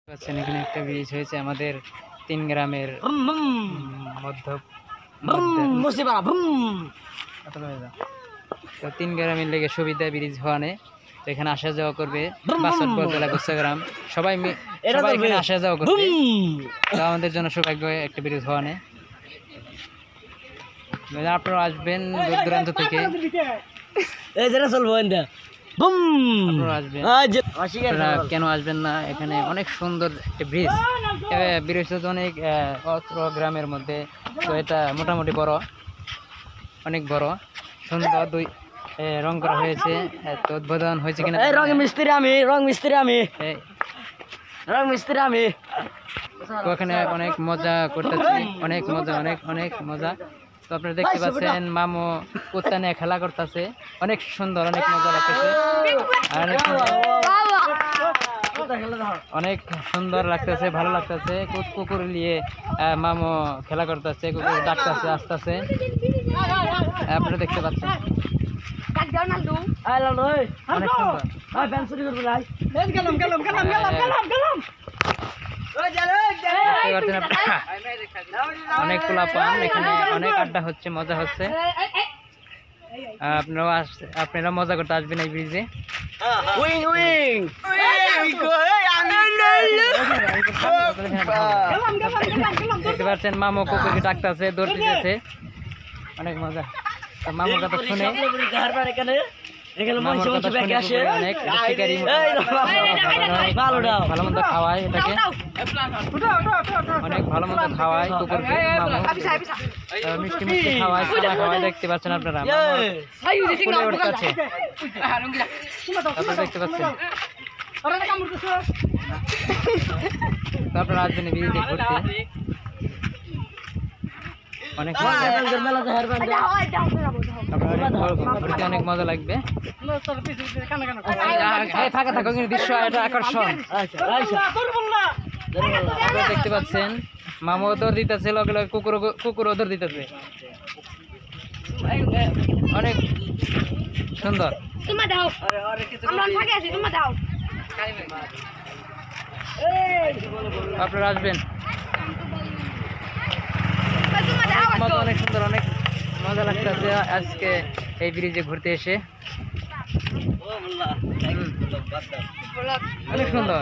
পাচ্ছেন এখানে একটা ব্রিজ হয়েছে আমাদের 3 গ্রামের মধ্য তো 3 গ্রামের লেগে সুবিধা ব্রিজ হওয়ানে তো এখানে আসা যাওয়া করবে বাসতপুর জেলা গুচ্ছগ্রাম সবাই এখানে আসা যাওয়া করবে তো আমাদের জন্য সৌভাগ্য একটা ব্রিজ হওয়ানে আপনারা আসবেন দূর দূরান্ত থেকে কেন আসবেন না এখানে অনেক সুন্দর একটা ব্রিজ ব্রিজ অনেক অত্র গ্রামের মধ্যে তো এটা মোটামুটি বড় অনেক বড় সুন্দর দুই রং করা হয়েছে তো উদ্বোধন হয়েছে কিনা রং মিস্ত্রি আমি তো এখানে অনেক মজা করতেছি অনেক মজা তো আপনারা দেখতে পাচ্ছেন মামু উত্তানে খেলা করতেছে অনেক সুন্দর অনেক মজা লাগতেছে আর অনেক সুন্দর লাগতেছে ভালো লাগতেছে কুকুর নিয়ে মামু খেলা করতেছে কুকুর ডাকতেছে আসতেছে আপনারা দেখতে পাচ্ছেন অনেক সুন্দর অনেক পোলাপান এখানে অনেক আড্ডা হচ্ছে মজা হচ্ছে আপনারা মজা করতে আসবেন এই ব্রিজে দেখতে পাচ্ছেন মামু কুকুরকে ডাকতেছে দৌড় দিতেছে অনেক মজা মামুর কথা শুনে ভালো মন্দ খাওয়ায় এটাকে অনেক ভালো মন্দ খাওয়ায় কুকুরকে মিষ্টি মিষ্টি খাওয়ায় খাওয়ায় দেখতে পাচ্ছেন আপনারা আপনারা দেখতে পাচ্ছেন আপনারা আসবেন ব্রিজে ঘুরতে অনেক অনেক মজা লাগবে ফাঁকা থাকো কিন্তু দৃশ্য এটা আকর্ষণ দেখতে পাচ্ছেন মামু দৌড় দিতেছে লগে লগে কুকুরও দৌড় দিতেছে অনেক সুন্দর আপনারা আসবেন অনেক সুন্দর অনেক মজা লাগতেছে আজকে এই ব্রিজে ঘুরতে এসে অনেক সুন্দর